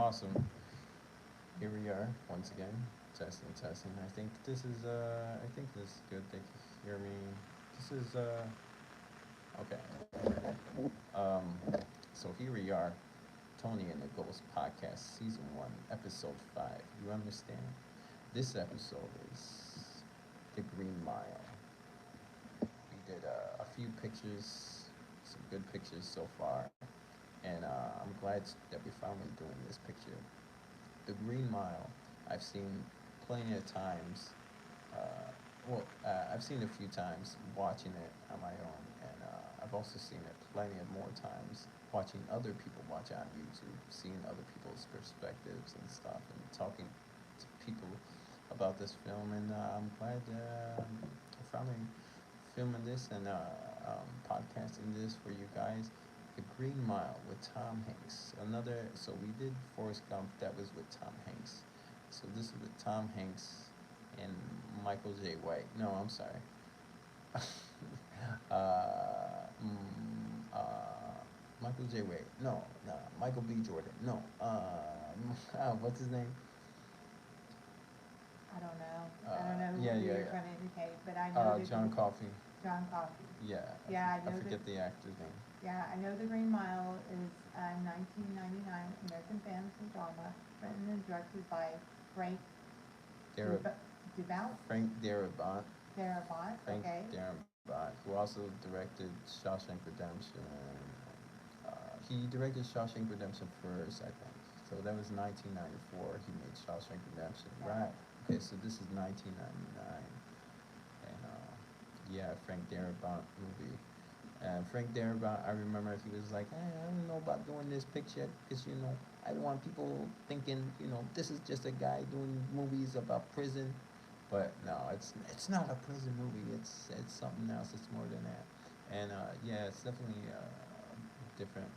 Awesome. Here we are once again. Testing, testing. I think this is good. They can hear me. This is okay. Um so here we are. Tony and the Ghost Podcast, Season 1, Episode 5. You understand? This episode is The Green Mile. We did a few pictures, some good pictures so far, and I'm glad that we're finally doing this picture. The Green Mile, I've seen plenty of times. I've seen it a few times watching it on my own, and I've also seen it plenty of more times watching other people watch it on YouTube, seeing other people's perspectives and stuff, and talking to people about this film. And I'm glad I'm finally filming this and podcasting this for you guys. The Green Mile with Tom Hanks. So we did Forrest Gump, that was with Tom Hanks. So this is with Tom Hanks and Michael J. White. No, I'm sorry. uh, Michael J. White. No, no. Michael B. Jordan. No. What's his name? I don't know. I don't know Yeah, who yeah, you're yeah. trying to indicate, but I know John Coffey. John Coffey. Yeah, Yeah, I forget the actor's name. I know the Green Mile is a 1999 American fantasy drama written and directed by Frank Dubant. Frank Darabont. Darabont. Frank Okay. Darabont, who also directed Shawshank Redemption. He directed Shawshank Redemption first, I think. So that was 1994. He made Shawshank Redemption, right? Okay, so this is 1999, and yeah, Frank Darabont movie. And Frank Darabont, I remember he was like, hey, I don't know about doing this picture because I don't want people thinking this is just a guy doing movies about prison. But no, it's not a prison movie. It's something else. It's more than that. And yeah, it's definitely different.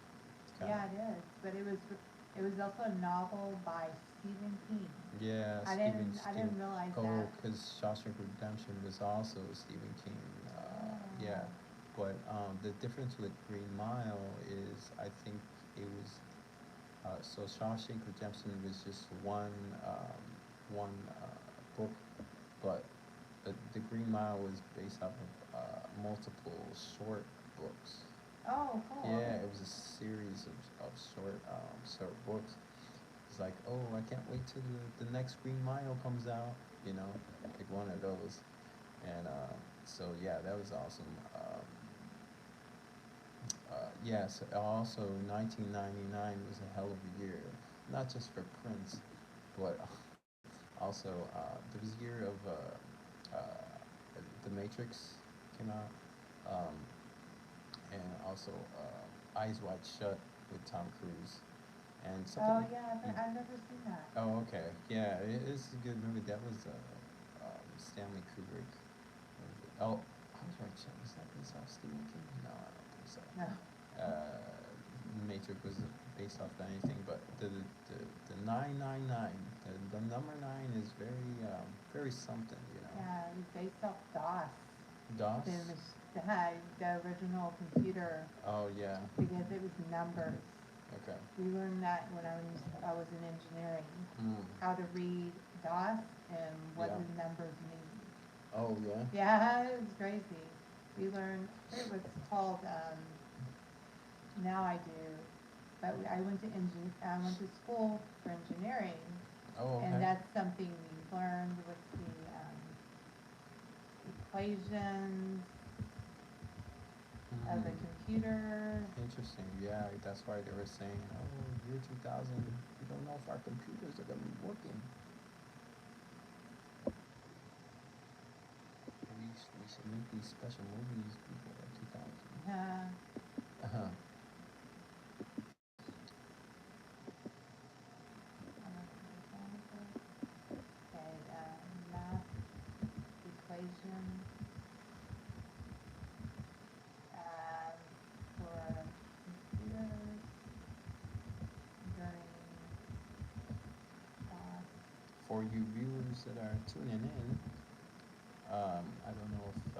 Kind Yeah, it is. But it was also a novel by Stephen King. Yeah, I didn't realize Oh, that. because Shawshank Redemption was also Stephen King. Yeah, Oh. but the difference with Green Mile is I think it was so Shawshank Redemption was just one book, but the Green Mile was based off of multiple short books. Oh, cool. Yeah, it was a series of short books. It's like, oh, I can't wait till the next Green Mile comes out, like one of those. And so, yeah, that was awesome. Yes, also 1999 was a hell of a year, not just for Prince, but also there was a year of The Matrix came out, um, and also Eyes Wide Shut with Tom Cruise. And Oh something. yeah, I've never seen that. Oh, okay. Yeah, it's a good movie. That was Stanley Kubrick. Oh, I was right. Was that based off Stephen King? No, I don't think so. No. Matrix was based off of anything, but the 999, the number nine is very something. Yeah, it was based off DOS. DOS. The original computer Oh yeah. because it was numbers. Okay. We learned that when I was in engineering, Mm. how to read DOS and what Yeah. the numbers mean. Oh yeah. Yeah, it was crazy. We learned it was called now I do, but I went to school for engineering, Oh okay. and that's something we learned with the equations of the Mm. computer. Interesting. Yeah, that's why they were saying, oh, year 2000, we don't know if our computers are gonna be working. We should make these special movies before 2000. Uh, Uh-huh. okay, math equation um, for computers during class. For you viewers that are tuning in, I don't know if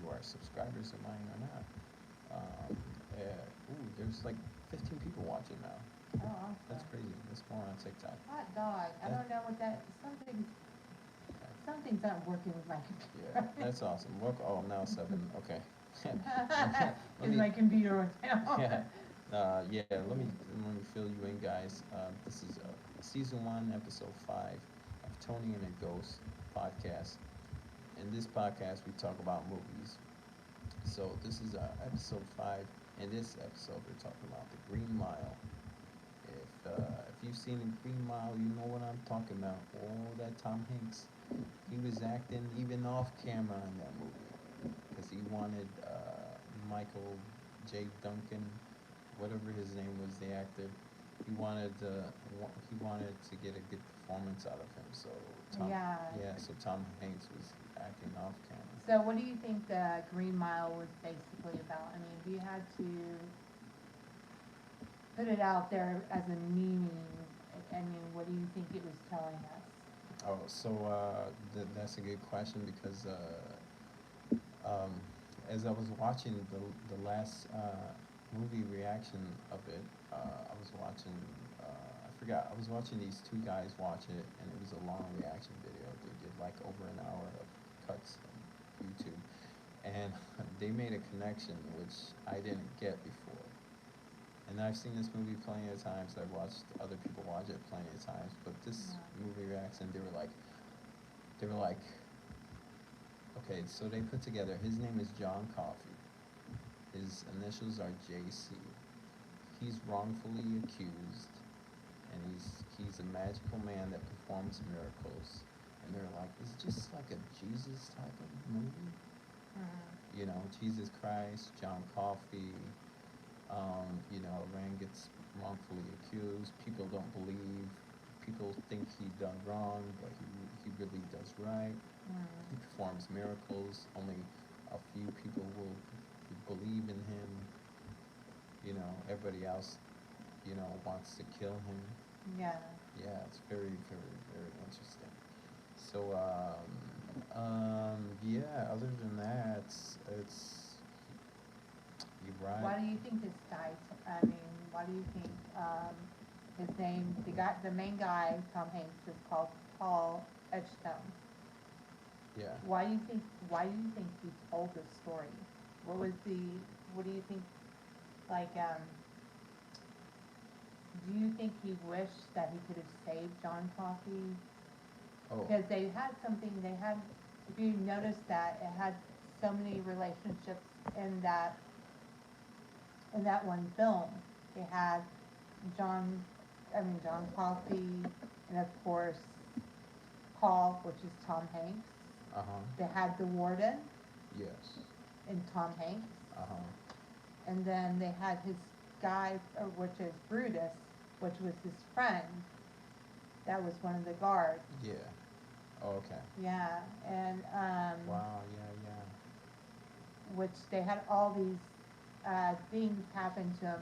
you are subscribers of mine or not. Ooh, there's like 15 people watching now. Oh, awesome. That's crazy. It's more on TikTok. Hot dog. I That, don't know what that, something's not working with my yeah, computer. that's awesome. Look, oh, now 7. Okay. Let Because me, my computer went down. yeah, yeah. Let me fill you in, guys. This is season 1, episode 5 of Tony and a Ghost podcast. In this podcast, we talk about movies. So this is episode 5. In this episode, we're talking about the Green Mile. If you've seen the Green Mile, you know what I'm talking about. Oh, that Tom Hanks. He was acting even off camera in that movie because he wanted Michael J. Duncan, whatever his name was, the actor. He wanted to get a good performance out of him. So Yeah. so Tom Hanks was acting off camera. So what do you think the Green Mile was basically about? I mean, if you had to put it out there as a meaning, I mean, what do you think it was telling us? Oh, so that's a good question because um, as I was watching the last movie reaction of it, I was watching. I forgot. I was watching these two guys watch it, and it was a long reaction video. They did like over an hour of cuts on YouTube, and they made a connection which I didn't get before. And I've seen this movie plenty of times. I've watched other people watch it plenty of times, but this Yeah. movie reaction, they were like, okay, so they put together. His name is John Coffey. His initials are JC. He's wrongfully accused, and he's a magical man that performs miracles. And they're like, it's just like a Jesus type of movie. Mhm. You know, Jesus Christ, John Coffey. A man gets wrongfully accused. People don't believe. People think he done wrong, but he really does right. He Mhm. performs miracles. Only a few people will believe in him. Everybody else, wants to kill him. Yeah. Yeah, it's very, very, very interesting. So, yeah. Other than that, you're right. Why do you think this guy, I mean, why do you think, his name, the main guy, Tom Hanks, is called Paul Edgestone? Yeah. Why do you think he told this story? What do you think, like, do you think he wished that he could have saved John Coffey? Oh. Because if you notice that, it had so many relationships in that, in that one film. They had John, John Coffey, and of course, Paul, which is Tom Hanks. Uh huh. They had the warden Yes. and Tom Hanks. Uh huh. And then they had his guy, which is Brutus, which was his friend. That was one of the guards. Yeah. Oh, okay. Yeah, and Wow. Yeah. Yeah. which they had all these things happen to him,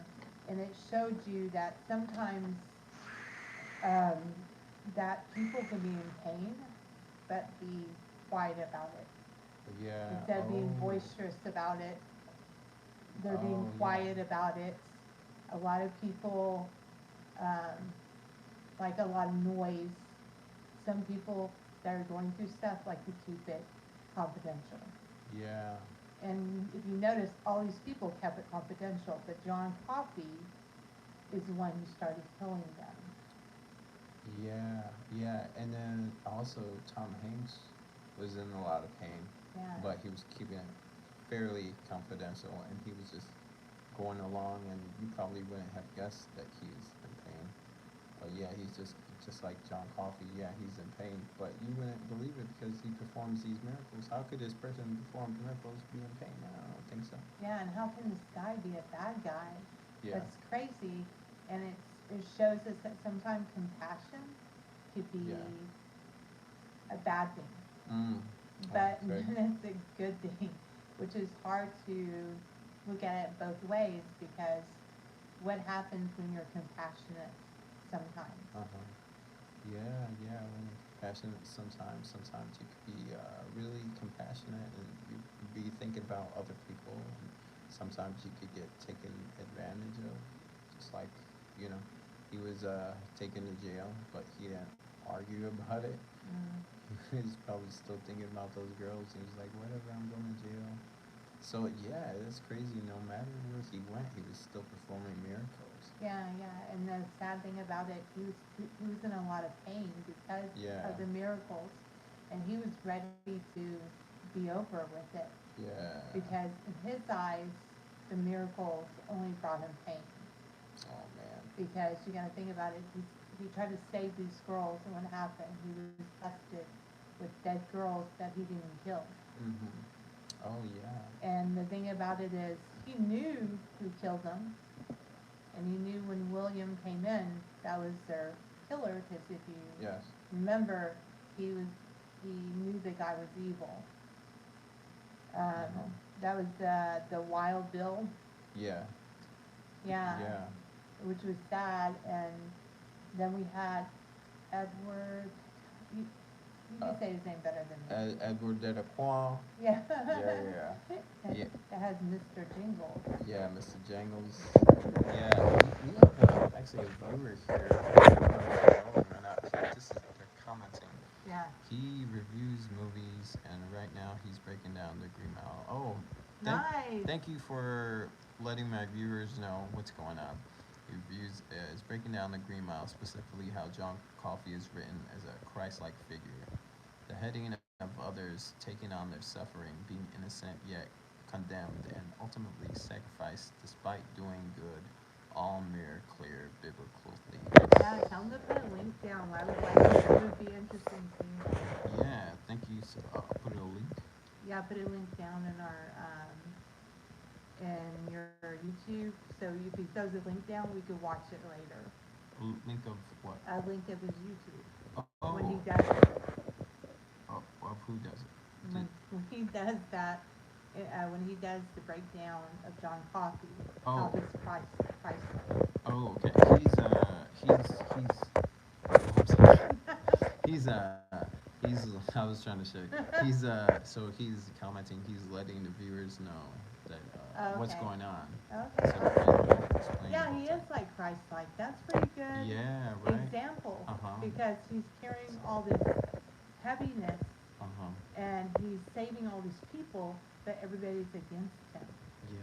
and it showed you that sometimes um, that people can be in pain, but be quiet about it. Yeah. Instead of being Oh. boisterous about it, they're Oh, being yeah. quiet about it. A lot of people um, like a lot of noise. Some people that are going through stuff like to keep it confidential. Yeah. And if you notice, all these people kept it confidential, but John Coffey is the one who started killing them. Yeah. Yeah. And then also Tom Hanks was in a lot of pain, Yeah. but he was keeping it fairly confidential, and he was just going along, and you probably wouldn't have guessed that he was in pain. But yeah, he's just like John Coffey. Yeah, he's in pain, but you wouldn't believe it because he performs these miracles. How could this person perform miracles be in pain? I don't think so. Yeah, and how can this guy be a bad guy? Yeah. That's crazy, and it shows us that sometimes compassion could be Yeah. a bad thing, Mm. but Oh, great. it's a good thing, which is hard to look at it both ways because what happens when you're compassionate sometimes? Uh-huh. Yeah, yeah. When you're compassionate, sometimes you could be really compassionate, and you be thinking about other people. And sometimes you could get taken advantage of, just like you know, he was taken to jail, but he didn't argue about it. Mm. He was probably still thinking about those girls. He was like, whatever, I'm going to jail. So yeah, it's crazy. No matter where he went, he was still performing miracles. Yeah, yeah, and the sad thing about it, he was in a lot of pain because Yeah, of the miracles, and he was ready to be over with it yeah. because in his eyes, the miracles only brought him pain. Oh man. Because you got to think about it, he tried to save these girls, and what happened? He was busted with dead girls that he didn't even kill. Mhm. Oh yeah. And the thing about it is, he knew who killed them, and he knew when William came in, that was their killer. Because if you Yes. remember, he knew the guy was evil. Uh-huh. That was the Wild Bill, Yeah. yeah, Yeah. which was sad. And then we had Edward. You Uh, can say his name better than me. Edward Delacroix. Yeah. Yeah, yeah, yeah. It has Mr. Jingles. Yeah, Mr. Jangles. Yeah, we have actually a viewer here. Oh, man, this is they're commenting. Yeah. He reviews movies, and right now he's breaking down the Green Mile. Oh, Nice. thank you for letting my viewers know what's going on. He reviews is breaking down the Green Mile, specifically how John Coffey is written as a Christ-like figure, the heading of others, taking on their suffering, being innocent yet condemned, and ultimately sacrificed despite doing good, all mere clear biblical Yeah, themes. tell them to put a link down. I would like it. It would be interesting to me. Yeah, thank you. So I'll put a link. Yeah, put a link down in our in your YouTube. So if he throws a link down, we could watch it later. Link of what? A link of his YouTube Oh, when he does it. of who does it? When he does that, when he does the breakdown of John Coffey, how Oh, his Christ. oh, okay. I'm sorry. He's. I was trying to say. So he's commenting. He's letting the viewers know that what's Okay. going on. Okay. So he'll explain Yeah, the he whole is thing. like Christ-like. That's pretty good Yeah. Right. example Uh huh. because he's carrying all this heaviness Uh huh. and he's saving all these people, but everybody's against him. Yeah.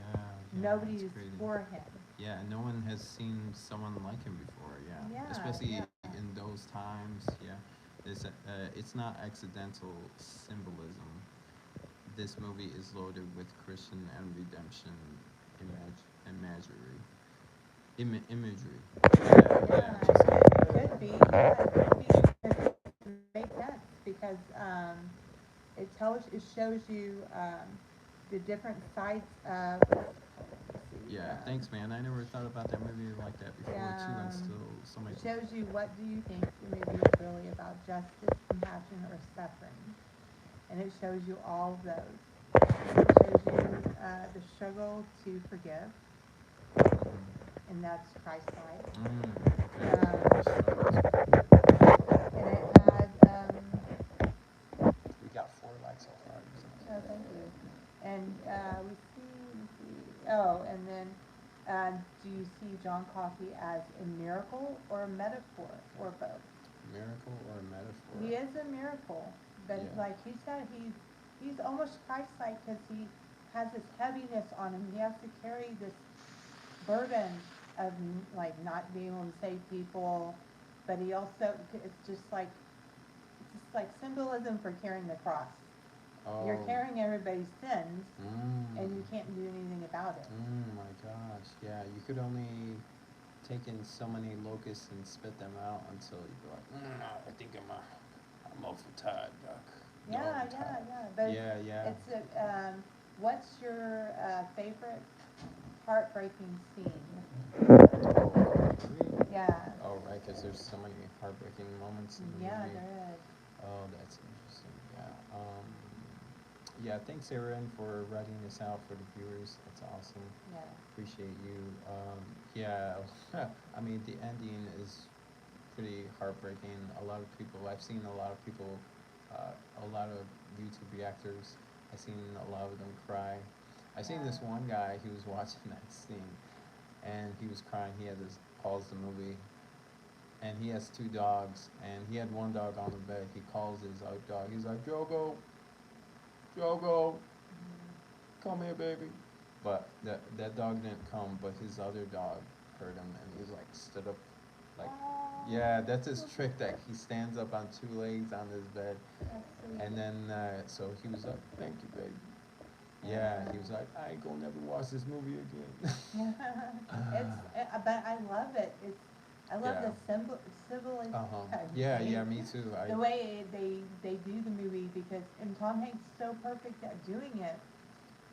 Yeah. Nobody It's is crazy. for him. Yeah. No one has seen someone like him before. Yeah. Yeah, Especially yeah. in those times. Yeah. It's not accidental symbolism. This movie is loaded with Christian and redemption imagery. Imagery. Yeah, yeah, Yeah, just it could be. Yeah, it could be because it makes sense because it shows you the different sides of. Let's see. yeah. Thanks, man. I never thought about that movie like that before too, and still so much. It shows you what do you think the movie is really about: justice, compassion, or suffering, and it shows you all of those. It shows you the struggle to forgive, and that's Christ-like. Okay. And it had, We got 4 likes so far. oh, thank you. And we see, oh, and then do you see John Coffey as a miracle or a metaphor or both? Miracle or metaphor? He is a miracle, but Yeah. like he's almost Christ-like because he has this heaviness on him. He has to carry this burden of like not being able to save people, but he also it's just like symbolism for carrying the cross. You're Oh. carrying everybody's sins, and you Mm. can't do anything about it. My gosh. Yeah. You could only take in so many locusts and spit them out until you go like, I think I'm awful tired, Doc. No, Yeah, I'm yeah, tired. yeah. But Yeah, yeah. what's your favorite heartbreaking scene? Oh, really? Yeah, Oh, right, because there's so many heartbreaking moments in the yeah, movie. there is. Oh, that's interesting. Yeah. Yeah. Thanks, Aaron, for writing this out for the viewers. That's awesome. Yeah, Appreciate you. Yeah. I mean, the ending is pretty heartbreaking. A lot of people. I've seen a lot of people. A lot of YouTube reactors. I've seen a lot of them cry. I seen this yeah, one guy. He was watching that scene, and he was crying. He had to pause the movie and he has two dogs, and he had one dog on the bed. He calls his other dog. He's like, Jogo, Jogo, come here, baby. But that dog didn't come, but his other dog heard him, and he was like stood up, like, Oh, yeah, that's his trick. That he stands up on two legs on his bed, that's sweet. and then so he was like, thank you, baby. Yeah, Yeah. he was like, I ain't gonna never watch this movie again. But I love it. I love Yeah. the symbolism. Uh-huh. Yeah, yeah, me too. The way they do the movie, because and Tom Hanks is so perfect at doing it.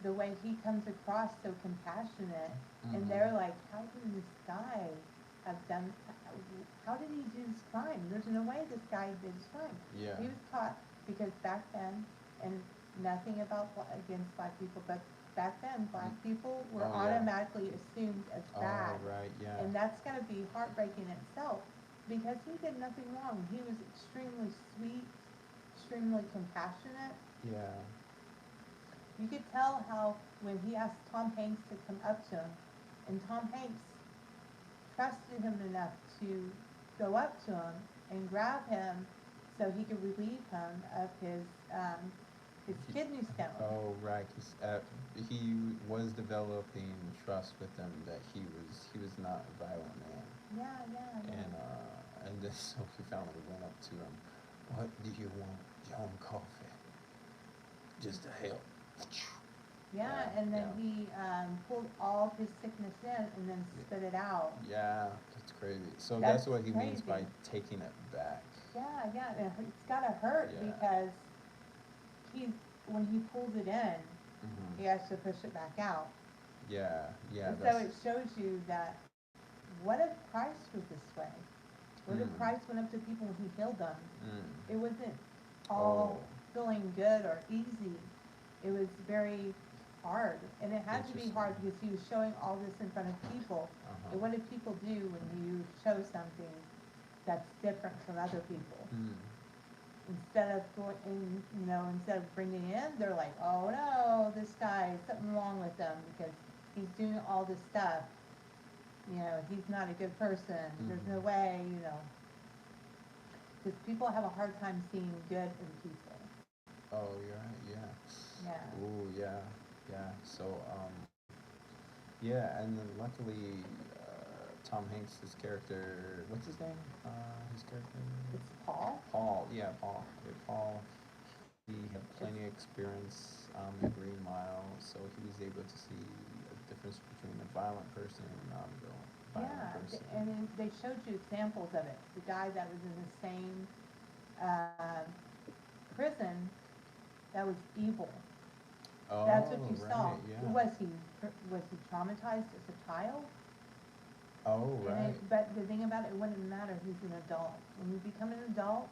The way he comes across so compassionate, and Mhm. they're like, how can this guy have done? How did he do this crime? There's no way this guy did this crime. Yeah. He was caught because back then, and nothing about against black people, but back then black people were Oh, yeah. automatically assumed as Oh, bad, right, yeah. and that's going to be heartbreaking itself because he did nothing wrong. He was extremely sweet, extremely compassionate. Yeah. You could tell how when he asked Tom Hanks to come up to him, and Tom Hanks trusted him enough to go up to him and grab him so he could relieve him of his kidney stone. Oh, right. He was developing trust with him that he was not a violent man, Yeah, yeah, and yeah. then so he finally went up to him. What do you want, John Coffey? Just to help. Yeah, Yeah, and then yeah. he pulled all of his sickness in and then spit it out. Yeah, that's crazy. So That's that's what he means by crazy. taking it back. Yeah, yeah, it's gotta hurt Yeah. because he's when he pulls it in, he Mhm. has to push it back out. Yeah, yeah. And so That's. it shows you that what if Christ was this way? What if Mm. Christ went up to people and he healed them? Mm. It wasn't Oh. all feeling good or easy. It was very hard. And it had to be hard Interesting. because he was showing all this in front of people. Uh-huh. And what do people do when you show something that's different from other people? Mm. Instead of going in, instead of bringing it in, they're like, oh no, this guy, something wrong with him because he's doing all this stuff. He's not a good person. There's no Mhm. way, because people have a hard time seeing good in people. Oh, yeah, yeah. Yeah. Ooh, yeah, yeah. So, yeah, and then luckily, Tom Hanks' character, what's his name? His character? It's Paul. Paul, yeah, Paul. Yeah, Paul, he had plenty of experience on the Green Mile, so he was able to see a difference between a violent person and a non-violent Yeah, person. and then they showed you examples of it. The guy that was in the same prison that was evil. Oh, That's what you saw. right, yeah. Was he traumatized as a child? Oh, right. But the thing about it wouldn't matter. He's an adult. When you become an adult,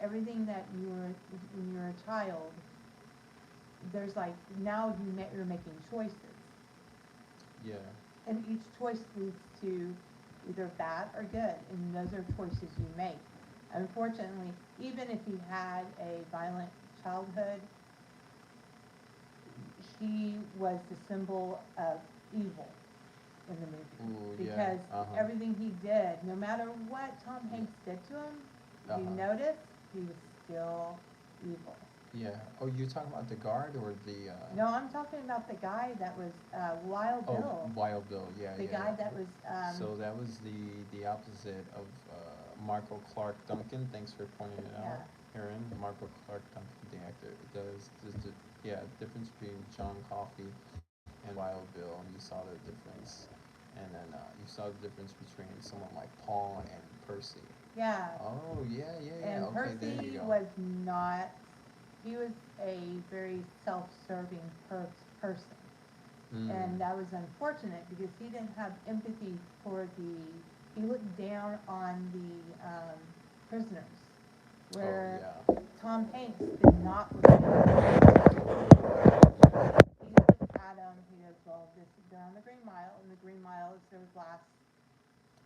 everything that you were when you were a child, there's like now you're making choices, Yeah. and each choice leads to either bad or good, and those are choices you make. Unfortunately, even if he had a violent childhood, he was the symbol of evil in the movie. Ooh, yeah. Because Uh-huh. everything he did, no matter what Tom Hanks did to him, you Uh-huh. notice he was still evil. Yeah. Oh, you're talking about the guard or the? No, I'm talking about the guy that was Wild Oh, Bill. Wild Bill. Yeah, The yeah, guy yeah. that was, So that was the opposite of Marco Clark Duncan. Thanks for pointing it yeah, out, Aaron. Marco Clark Duncan, the actor. Yeah, difference between John Coffey and Wild Bill, and you saw the difference. And then you saw the difference between someone like Paul and Percy. yeah. Oh, yeah, yeah, yeah. And Okay, there you Percy go. was not, he was a very self-serving person. And that was unfortunate because he didn't have empathy for he looked down on the prisoners. Where Oh, yeah. Tom Hanks did not look down on them. He looked at them, he goes, well, they're on the Green Mile, and the Green Mile is their last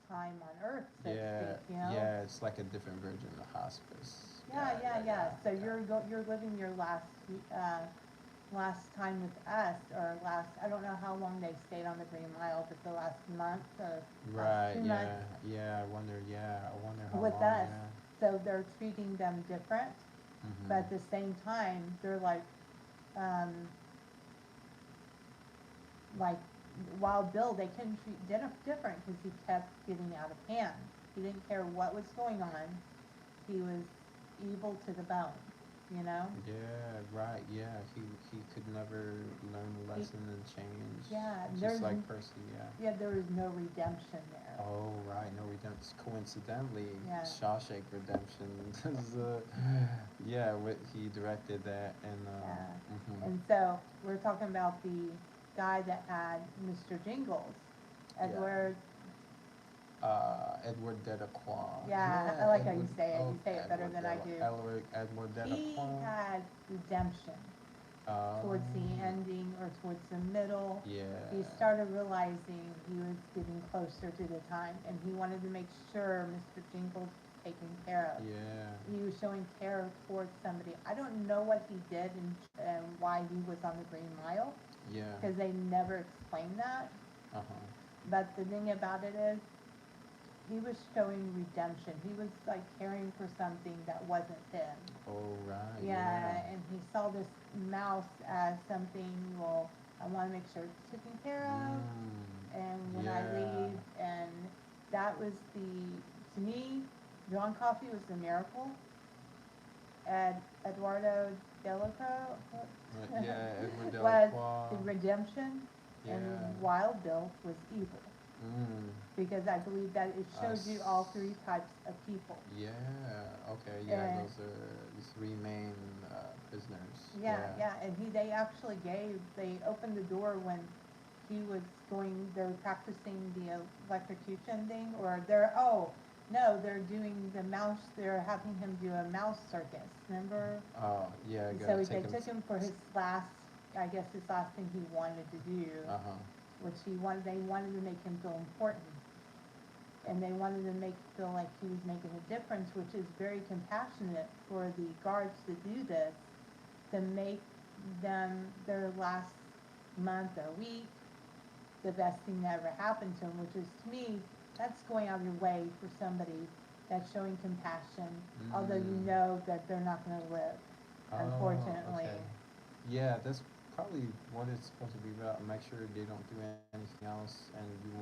time on Earth, so to Yeah, speak. yeah, it's like a different version of hospice. Yeah, yeah, yeah. So yeah. you're living your last last time with us, or last, I don't know how long they stayed on the Green Mile, but the last month or last Right, 2 months yeah, yeah, I wonder how with long, us. yeah. So they're treating them different, but Mm-hmm. at the same time, they're um, like Wild Bill, they couldn't treat different because he kept getting out of hand. He didn't care what was going on. He was evil to the bone, you know? Yeah, right, yeah, he could never learn a He, lesson and change, yeah, just like Percy, yeah. yeah, there was no redemption there. Oh, right, no redemption. Coincidentally, Yeah, Shawshank Redemption is, yeah, he directed that, and, yeah. mm-hmm. And so we're talking about the guy that had Mr. Jingles, Yeah. Edward. Edward Delacroix. Yeah, I Yeah, like how you Edward. say it. Oh, You say it better than I do. Edward He Delacroix. had redemption Um, towards the ending or towards the middle. yeah, He started realizing he was getting closer to the time, and he wanted to make sure Mr. Jingles was taken care of. yeah, He was showing care towards somebody. I don't know what he did and why he was on the Green Mile, yeah. because they never explained that. Uh-huh. But the thing about it is, he was showing redemption. He was like caring for something that wasn't him. Oh, right, yeah. Yeah, and he saw this mouse as something, well, I want to make sure it's taken care of, and when I Yeah. leave, and that was to me, John Coffey was the miracle, Eduardo Delaco Yeah, Edward was Delacroix. the redemption, and Yeah. Wild Bill was evil. Mm. Because I believe that it shows you all three types of people. Yeah, okay, yeah, And those are the three main prisoners. yeah, Yeah. yeah, and they actually they opened the door when he was they were practicing the electrocution thing, or oh, no, they're doing they're having him do a mouse circus, remember? Oh, yeah, So gotta they take him. took him for his last, I guess his last thing he wanted to do, Uh-huh. which they wanted to make him feel important. And they wanted to make feel like he was making a difference, which is very compassionate for the guards to do this, to make them their last month or week the best thing that ever happened to them, which is, to me, that's going out of your way for somebody that's showing compassion, although you Mm. know that they're not going to live, Oh, unfortunately. okay. Yeah, that's probably what it's supposed to be about. Make sure they don't do anything else, and you want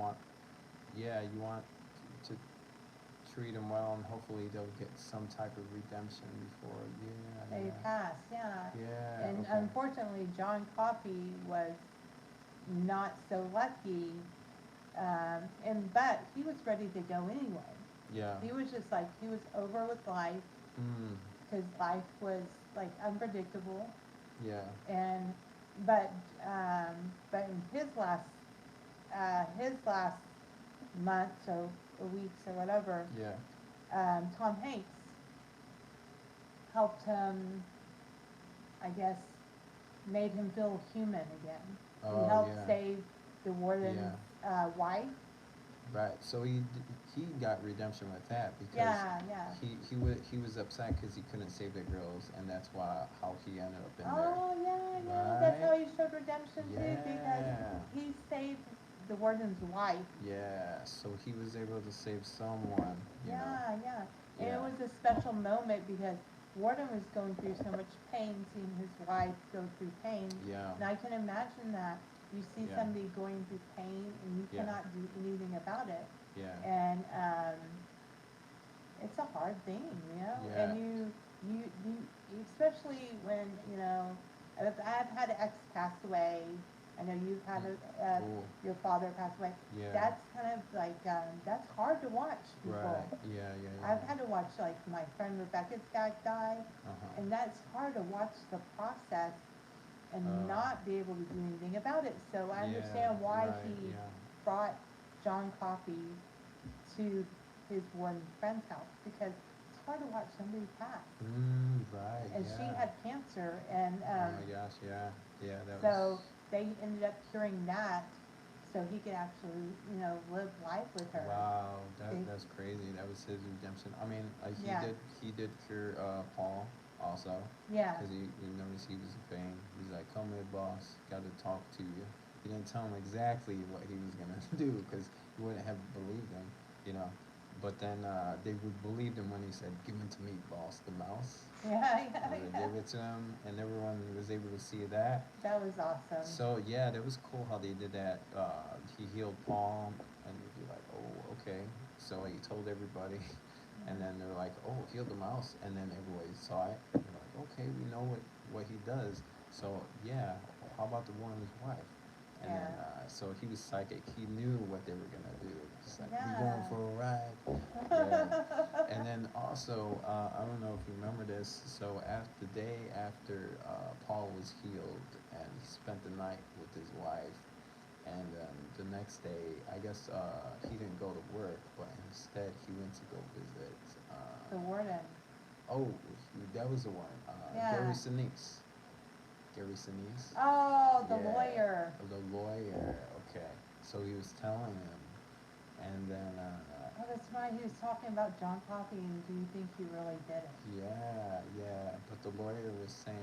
to treat them well, and hopefully they'll get some type of redemption before. Yeah, They yeah, pass, yeah. yeah. And Okay. unfortunately, John Coffey was not so lucky, but he was ready to go anyway. Yeah. He was just like, he was over with life, Mm. because life was like unpredictable, Yeah. and but um, but in his last months or weeks or whatever, Yeah. Tom Hanks helped him, I guess, made him feel human again. He Oh, helped yeah. save the warden's Yeah. wife. Right. So he got redemption with that because Yeah, yeah. he was upset because he couldn't save the girls, and that's why how he ended up in there. Oh, yeah, yeah. That's how Right. he showed redemption too, because Yeah. he saved the warden's wife. Yeah. So he was able to save someone. You know. Yeah, yeah. And it Yeah. was a special moment because Warden was going through so much pain, seeing his wife go through pain. Yeah. And I can imagine that. You see Yeah. somebody going through pain and you Yeah. cannot do anything about it. Yeah. And it's a hard thing, you know? Yeah. And you, especially when, I've had an ex pass away. I know you've had Cool. your father pass away. Yeah. That's kind of like, that's hard to watch people. Right. Yeah. Yeah. Yeah. I've had to watch like my friend Rebecca's dad die, Uh-huh. and that's hard to watch the process and not be able to do anything about it. So I understand why right, he yeah. brought John Coffey to his one friend's house, because it's hard to watch somebody pass. Right. And Yeah. she had cancer, and Oh my gosh. Yeah. Yeah. That so was. they ended up curing that, so he could actually, live life with her. Wow. They- That's crazy. That was his redemption. I mean, Yeah. he did cure Paul also, Yeah. because he noticed he was a fan. He's like, "Come here, boss. Got to talk to you." He didn't tell him exactly what he was gonna do because he wouldn't have believed him, you know. But then they would believe him when he said, "Give him to me, boss, the mouse." Yeah, yeah, And they yeah. gave it to him, and everyone was able to see that. That was awesome. So yeah, that was cool how they did that. He healed Paul, and you'd be like, "Oh, okay." So he told everybody, and then they're like, "Oh, heal the mouse," and then everybody saw it. And they're like, "Okay, we know what he does." So yeah, how about the one with his wife? And Yeah. then so he was psychic. He knew what they were gonna do. He's like, "We going Yeah. for a ride?" Yeah. And then also, I don't know if you remember this. So after the day after Paul was healed, and he spent the night with his wife, and the next day, I guess he didn't go to work, but instead he went to go visit. The warden. Oh, that was the one. Yeah. Gary Sinise. Gary Sinise. Oh, the Yeah, lawyer. the lawyer. Okay, so he was telling him, and then Oh, that's right. He was talking about John Coffey, and do you think he really did it? yeah, yeah. But the lawyer was saying,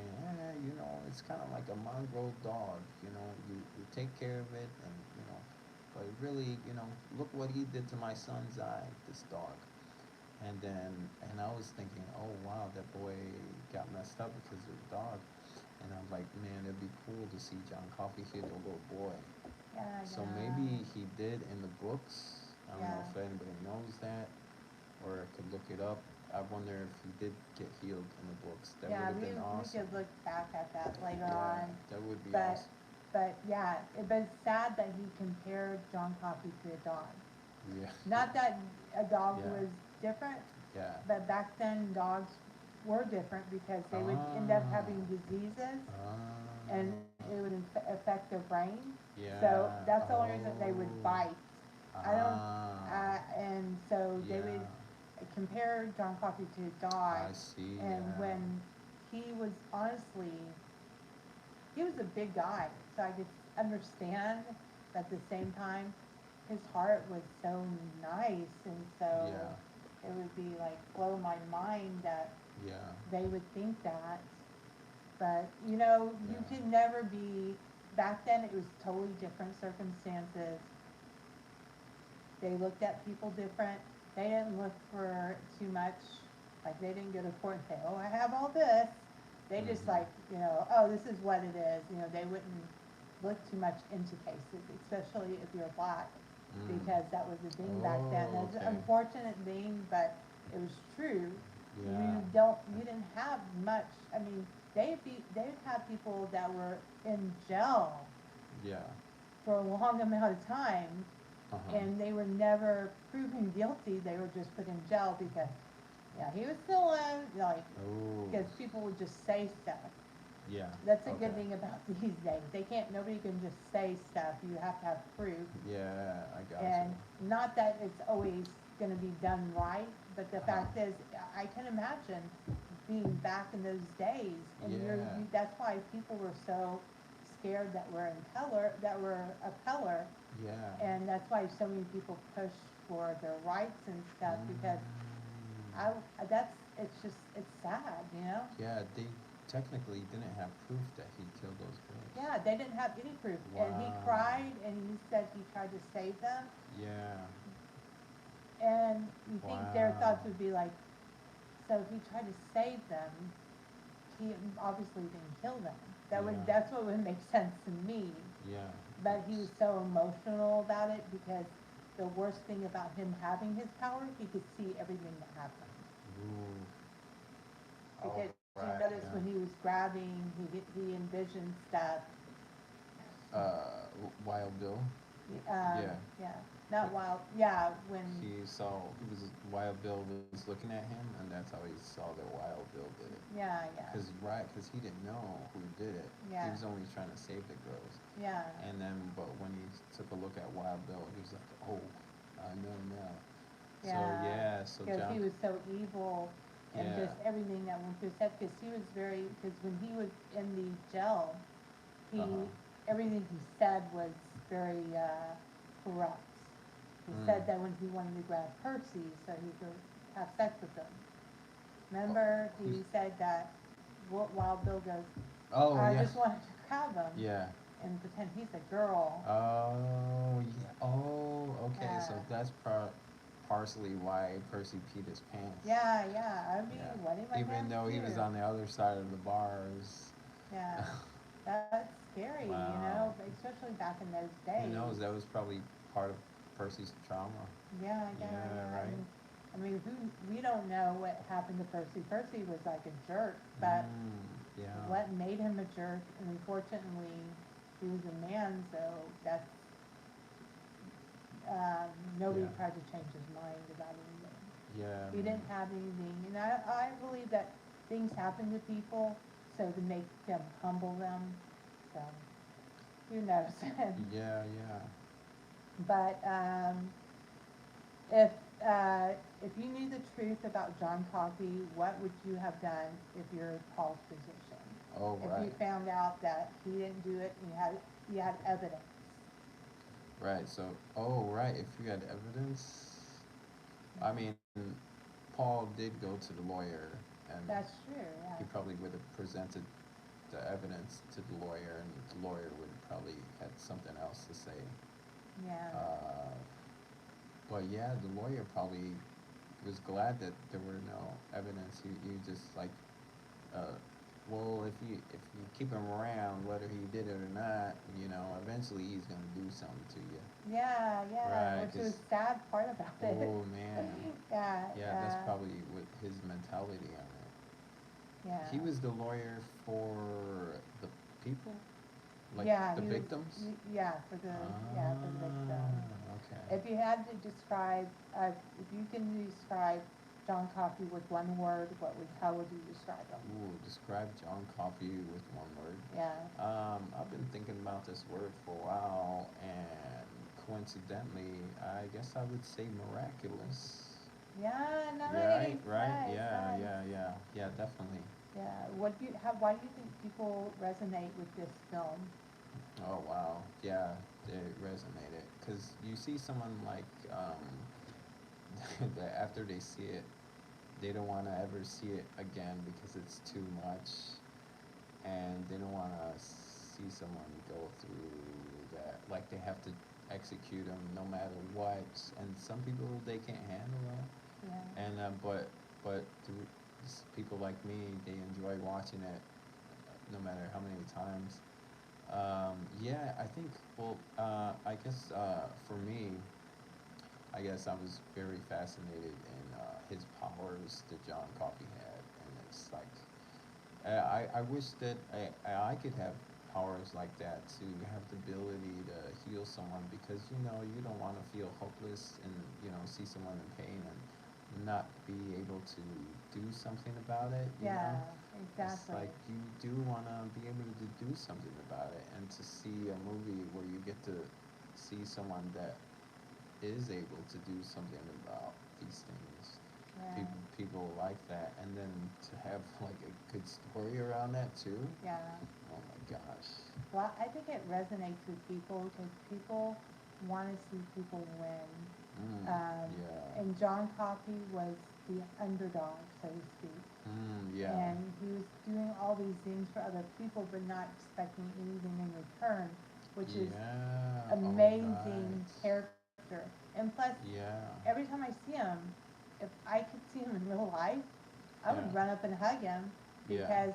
it's kind of like a mongrel dog. You take care of it, and but really, look what he did to my son's eye, this dog. And I was thinking, oh wow, that boy got messed up because of the dog. And I'm like, man, it'd be cool to see John Coffey heal the little boy. Yeah, So yeah. maybe he did in the books. I don't know Yeah. if anybody knows that, or I could look it up. I wonder if he did get healed in the books. That would Yeah, have been we awesome. could look back at that later Yeah, on. that would be But awesome. but yeah, but it's sad that he compared John Coffey to a dog. Yeah. Not that a dog Yeah. was different, Yeah. but back then dogs were different because they would end up Ah. having diseases and Ah. it would affect their brain. Yeah. So that's the only reason they would bite. I don't, Ah. and so they would Yeah. compare John Coffey to a dog. I see. And Yeah. when he was honestly, he was a big guy, so I could understand. But at the same time, his heart was so nice, and so Yeah. it would be like blow my mind that Yeah. they would think that. But you Yeah. can never be. Back then, it was totally different circumstances. They looked at people different. They didn't look for too much. Like they didn't go to court and say, "Oh, I have all this." They just Mhm. "Oh, this is what it is." They wouldn't look too much into cases, especially if you're black, Mm. because that was a thing back then. Oh, It's an okay. unfortunate thing, but it was true. Yeah. You didn't have much. I mean, they'd have people that were in jail Yeah. for a long amount of time, Uh-huh. and they were never proven guilty. They were just put in jail because, yeah, he was still in, like, Oh. because people would just say stuff. Yeah. That's a good Okay. thing about these days. Nobody can just say stuff. You have to have proof. Yeah, I got And you. not that it's always gonna be done right, but the Uh-huh. fact is, I can imagine being back in those days, and Yeah. that's why people were so scared that were of color, Yeah. and that's why so many people push for their rights and stuff, because I, Mm. it's sad. Yeah, they technically didn't have proof that he killed those girls. Yeah, they didn't have any proof, and he Wow. cried, and he said he tried to save them, Yeah. and you think their Wow. thoughts would be like, so if he tried to save them, he obviously didn't kill them. Yeah. That's what would make sense to me. Yeah. But he was so emotional about it because the worst thing about him having his power, he could see everything that happened. Ooh. Because you Alright, notice yeah. when he was grabbing, he envisioned stuff. Wild Bill. Yeah. Yeah, not wild. Yeah, when Wild Bill was looking at him, and that's how he saw that Wild Bill did it. yeah, Because he didn't know who did it. Yeah. He was only trying to save the girls. yeah, And then, but when he took a look at Wild Bill, he was like, oh, I know now. So, yeah. yeah, so Because he John, was so evil, and yeah, just everything that went through his head. Because when he was in the jail, he Uh-huh. everything he said was very corrupt. He Mm. said that when he wanted to grab Percy so he could have sex with him. Remember, he He's- said that Wild Bill goes, Oh, I yeah. just wanted to grab him Yeah. and pretend he's a girl. Oh, yeah. Oh, okay. So Yeah. that's partially why Percy peed his pants. Yeah, yeah. I'd be Yeah. wetting my Even pants though he was too. on the other side of the bars. Yeah. That's scary, Wow. but especially back in those Who knows? days. That was probably part of Percy's trauma. Yeah, yeah, Yeah, yeah. right? We don't know what happened to Percy. Percy was like a jerk, but Yeah. what made him a jerk, and unfortunately, he was a man, so that's, nobody Yeah. tried to change his mind about anything. Yeah, He didn't have anything, and I believe that things happen to people so to make them humble them, so, who knows? yeah, yeah. But, if, if you knew the truth about John Coffey, what would you have done if you're in Paul's position? Oh, If you right. found out that he didn't do it and you had evidence. Right. So, oh, right. If you had evidence, I mean, Paul did go to the lawyer, and That's true, he yeah. probably would have presented the evidence to the lawyer, and the lawyer would probably had something else to say. Yeah. Uh, but yeah, the lawyer probably was glad that there were no evidence. You just like, uh, well, if you keep him around, whether he did it or not, eventually he's gonna do something to you. Yeah, yeah, Right? which is Cause the sad part about it. oh man, Yeah, yeah, that's probably what his mentality on it. yeah. He was the lawyer for the people, like Yeah, the he was, victims. yeah, for the victim. Okay. If you had to describe, if you can describe John Coffey with one word, how would you describe him? Ooh, describe John Coffey with one word. Yeah, I've been thinking about this word for a while, and coincidentally, I guess I would say miraculous. yeah, Right, nice, right, nice, yeah, nice. yeah, yeah, yeah, definitely. Yeah, why do you think people resonate with this film? Oh wow, yeah, it resonated because you see someone like that after they see it, they don't want to ever see it again because it's too much, and they don't want to see someone go through that. Like they have to execute them no matter what, and some people they can't handle that. Yeah, And people like me, they enjoy watching it no matter how many times. Yeah, I think. Well, I guess for me, I guess I was very fascinated in his powers that John Coffey had, and it's like I wish that I could have powers like that to have the ability to heal someone because you don't want to feel hopeless and see someone in pain and not be able to do something about it. yeah, It's exactly. like you do want to be able to do something about it, and to see a movie where you get to see someone that is able to do something about these things. Yeah, People like that, and then to have like a good story around that too. yeah. Oh my gosh. Well, I think it resonates with people because people want to see people win. Yeah. And John Coffey was the underdog, so to speak. Yeah. And he was doing all these things for other people, but not expecting anything in return, which is Yeah. All amazing right. character. And plus, Yeah. every time I see him, if I could see him in real life, I Yeah. would run up and hug him Yeah. because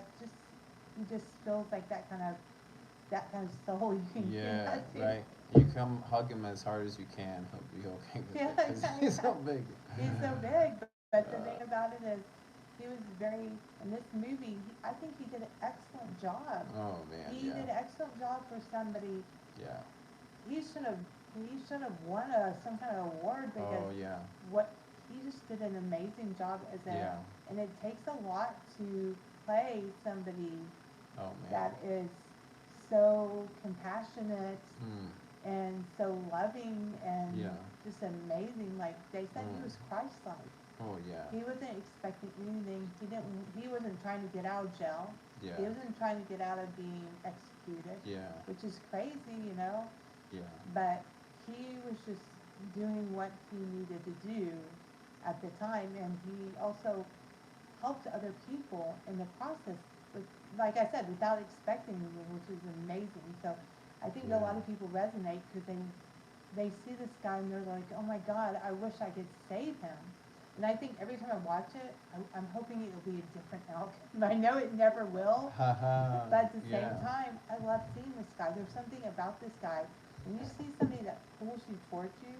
he just feels like that kind of soul you can get Yeah. to. Right. You come hug him as hard as you can. He'll be okay with Yeah, it because he's so big. he's so big, but the thing Uh, about it is, he was very, in this movie, I think he did an excellent job. oh man. He Yeah. did an excellent job for somebody. Yeah. He should have, he should have won some kind of award because Oh yeah. what, he just did an amazing job Yeah. and it takes a lot to play somebody Oh man. that is so compassionate Hmm. and so loving and Yeah. just amazing. Like they said, he Hmm. was Christ-like. Oh yeah. He wasn't expecting anything. He wasn't trying to get out of jail. Yeah. He wasn't trying to get out of being executed, Yeah. which is crazy. Yeah. But he was just doing what he needed to do at the time, and he also helped other people in the process with, like I said, without expecting anything, which is amazing. So I think a lot Yeah. of people resonate because they see this guy and they're like, oh my God, I wish I could save him. And I think every time I watch it, I'm hoping it'll be a different outcome. I know it never will, Haha. but at the same Yeah. time, I love seeing this guy. There's something about this guy. When you see somebody that pulls you towards you,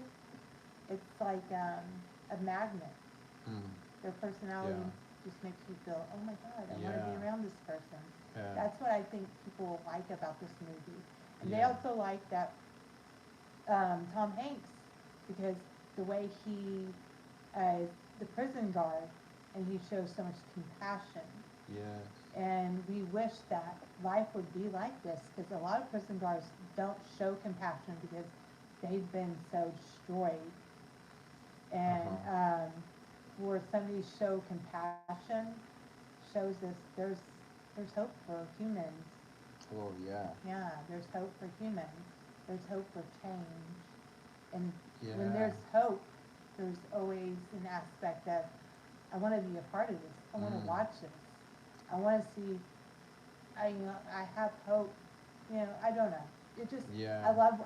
it's like a magnet. Mm. Their personality Yeah. just makes you feel, oh my God, I want to Yeah. be around this person. Yeah. That's what I think people like about this movie. And they Yeah. also like that Tom Hanks, because the way he is the prison guard, and he shows so much compassion. Yes. And we wish that life would be like this, because a lot of prison guards don't show compassion because they've been so destroyed. And Uh-huh. for somebody to show compassion shows us there's hope for humans. Oh yeah. Yeah, there's hope for humans. There's hope for change. And when Yeah. there's hope, there's always an aspect of, I want to be a part of this. I want to Mm. watch this. I want to see, I have hope. I don't know. It just, Yeah.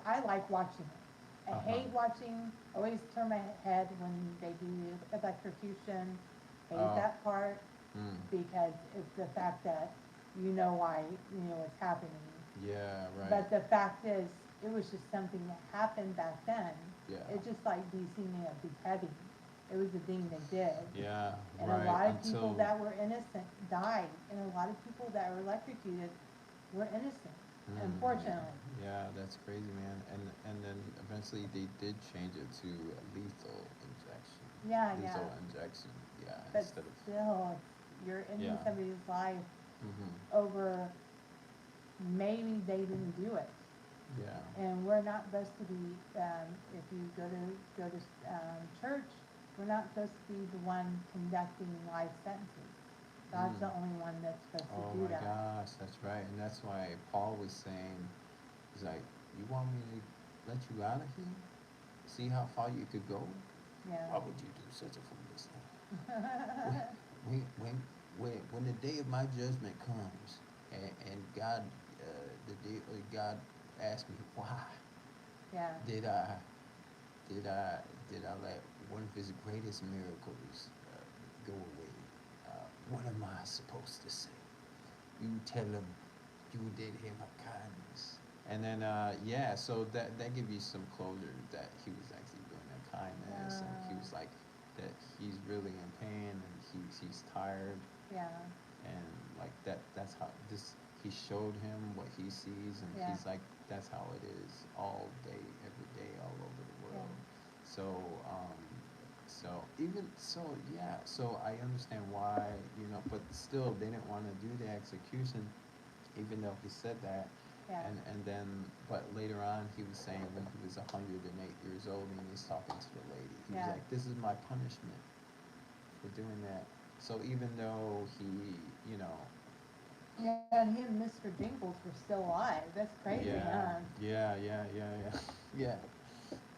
I like watching it. I Uh-huh. hate watching, always turn my head when they do electrocution. Hate Oh. that part Mm. because it's the fact that you know why, what's happening. Yeah, right. But the fact is, it was just something that happened back then. Yeah. It's just like seeing a beheading. It was a thing they did. Yeah, And a right. lot of people Until that were innocent died, and a lot of people that were electrocuted were innocent, unfortunately. yeah, that's crazy, man. And then eventually they did change it to a lethal injection. Yeah, yeah. Lethal injection. Yeah, But instead of still, you're ending yeah. somebody's life Mhm. over maybe they didn't do it. Yeah. And we're not supposed to be, if you go to church, we're not supposed to be the one conducting life sentences. God's Mm. the only one that's supposed to Oh do my that. gosh, that's right. And that's why Paul was saying, he's like, you want me to let you out of here? See how far you could go? Yeah. Why would you do such a foolish thing? When, when, when the day of my judgment comes, and God, the day God asked me why Yeah. did I did I did I let one of His greatest miracles go away? What am I supposed to say? You tell him you did him a kindness. And then yeah, so that gives you some closure that he was actually doing a kindness, and he was like that he's really in pain and he's tired, Yeah. and like that's how this he showed him what he sees, and Yeah. he's like that's how it is all day every day all over the Yeah. world. So so even so yeah, so I understand why, but still they didn't want to do the execution even though he said that. Yeah. And then but later on he was saying when he was 108 years old and he's talking to the lady, he was Yeah. like, this is my punishment for doing that. So even though he, you know, Yeah, and he and Mr. Jingles were still alive. That's crazy, yeah, huh? yeah, yeah,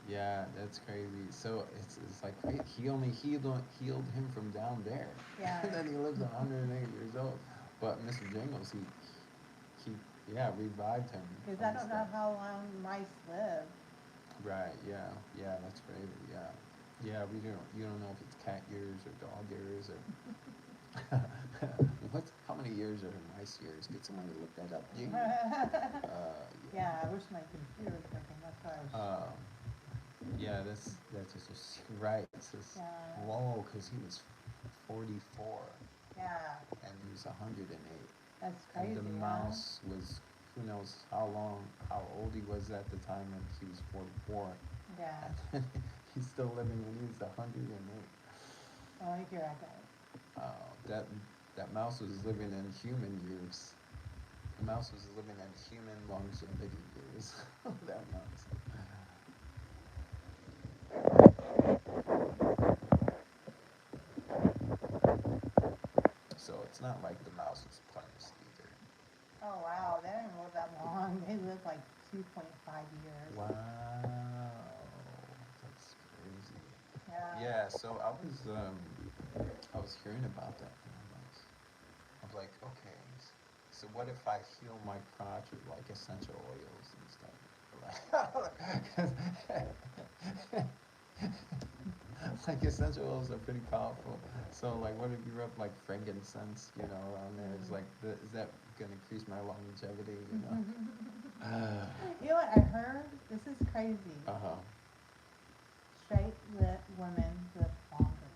yeah, that's crazy. So it's like he only healed him from down there, Yeah. and then he lives 108 years old. But Mr. Jingles, he yeah revived him Because from I his don't know death. how long mice live. Right, yeah, yeah, that's crazy, yeah. Yeah, we don't you don't know if it's cat years or dog years or how many years are in mice years? Could somebody look that up, Gene? Yeah, I wish my computer was working. That's why I was. Um, yeah, that's just right. It's just Yeah. whoa, because he was 44 Yeah. and he was 108, That's and crazy, the huh? mouse was who knows how old he was at the time when he was 44, Yeah. and he's still living when he was 108. Oh, here I go. That mouse was living in human years. The mouse was living in human longevity years. That mouse. So it's not like the mouse was punished either. Oh, wow. They didn't live that long. They lived like 2.5 years. Wow, that's crazy. Yeah. Yeah, so I was hearing about that, and I was like, okay. So what if I heal my crotch with like essential oils and stuff? Like essential oils are pretty powerful. So like, what if you rub like frankincense, around there? It's like, is that gonna increase my longevity? You know what I heard? This is crazy. Uh huh. Straight lit women live longer.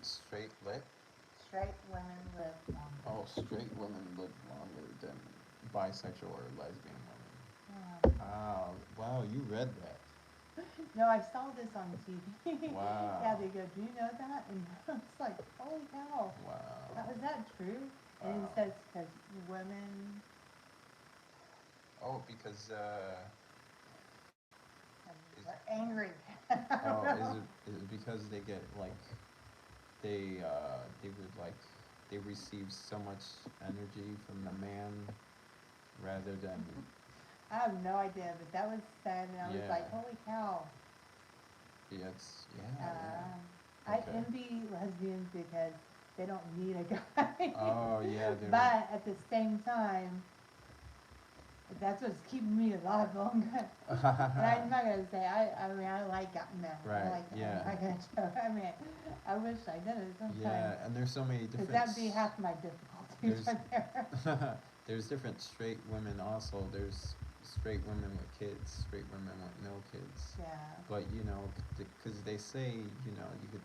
Straight lit. Straight women live longer. Oh, straight women live longer than bisexual or lesbian women. Yeah. Wow. Wow, you read that. No, I saw this on TV. Wow. Yeah, they go, do you know that? And it's like, holy cow. Wow. Is that true? And Wow. it says because women Oh, because is are angry. oh, is it because they get like they would like they receive so much energy from the man rather than I have no idea, but that was said, and I was like, yeah. holy cow. Yeah, yeah. I Okay. envy lesbians because they don't need a guy. Oh yeah, they're But at the same time, that's what's keeping me alive longer. And I'm not gonna say I mean I like men. right. I like Yeah. I'm not gonna joke. I mean I wish I did it sometimes. Yeah, and there's so many Because different. that'd be half my difficulties There's right there. there's different straight women also. There's straight women with kids, straight women with no kids. Yeah. But because they say you could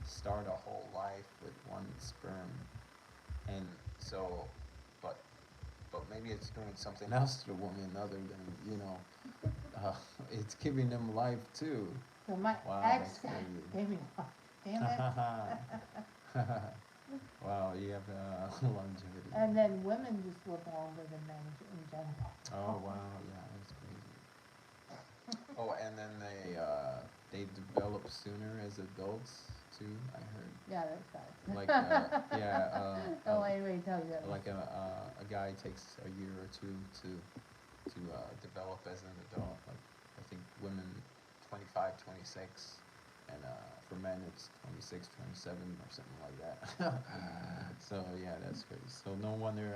start a whole life with one sperm, and so, but but maybe it's doing something else to the woman other than uh, it's giving them life too. So my Wow, ex that's crazy. gave me one. Damn it. Wow, you have longevity. And then women just live longer than men in general. Oh wow, yeah, that's crazy. Oh, and then they develop sooner as adults too. I heard. Yeah, that's right. Like yeah, Don't let anybody tell you that. like a guy takes a year or two to develop as an adult. Like I think women 25, 26, and for men it's 26, 27 or something like that. So yeah, that's crazy. So no wonder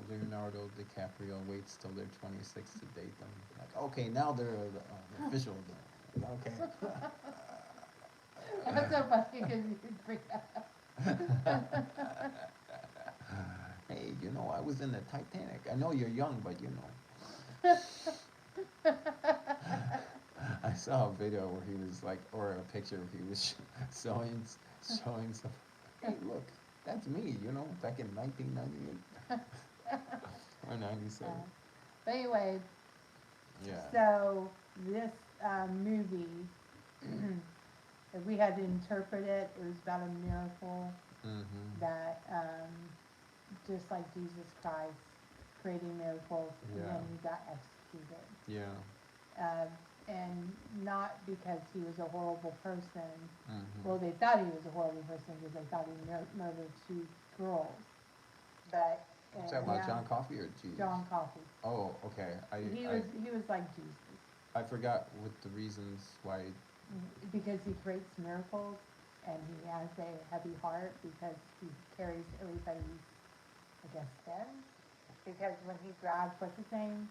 Leonardo DiCaprio waits till they're 26 to date them. Like okay, now they're official. Okay. That's so funny because you bring that up. Hey, I was in the Titanic. I know you're young, but I saw a video where he was like, or a picture where he was showing some. Hey, look, that's me. Back in 1998 or 97. But anyway, Yeah. so this movie, if we had to interpret it, it was about a miracle Mhm. that just like Jesus Christ creating miracles, and Yeah. then he got executed. Yeah. And not because he was a horrible person. Mhm. Well, they thought he was a horrible person because they thought he murdered 2 girls. But Is that about John Coffey or Jesus? John Coffey. Oh, okay. He was like Jesus I forgot what the reasons why. because he creates miracles and he has a heavy heart because he carries everybody's, I guess, sins. Because when he grabbed what's his name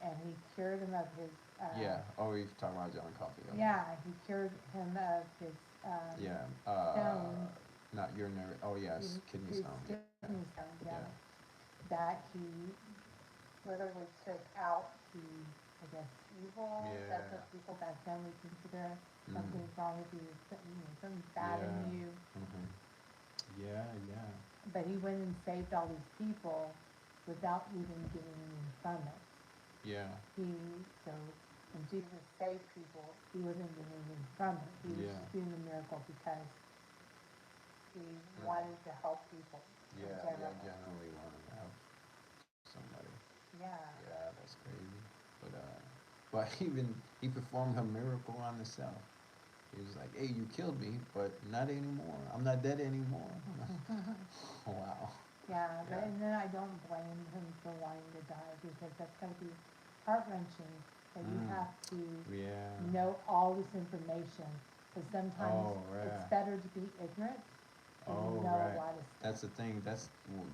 and he cured him of his Yeah. Oh, you're talking about John Coffey. Okay. yeah, he cured him of his Yeah. stone. Not urinary. Oh yes, kidney His stone. kidney stone, yeah. Yeah. That he literally took out the, I guess, evil. Yeah. That's what people back then would consider something's wrong with you, something bad Yeah. in you. Mhm. Yeah. Yeah. But he went and saved all these people without even getting anything from it. Yeah. So when Jesus saved people, he wasn't getting anything from it. He was Yeah. just doing the miracle because he wanted to help people. Yeah. in Yeah. general. Generally want to have somebody. Yeah. Yeah, that's crazy. But even he performed a miracle on himself. He was like, "Hey, you killed me, but not anymore. I'm not dead anymore." Wow. Yeah, but Yeah. and then I don't blame him for wanting to die because that's gotta be heart-wrenching that you have to Yeah. know all this information. Because sometimes Oh, right. it's better to be ignorant than Oh, know right. a lot of that's the thing.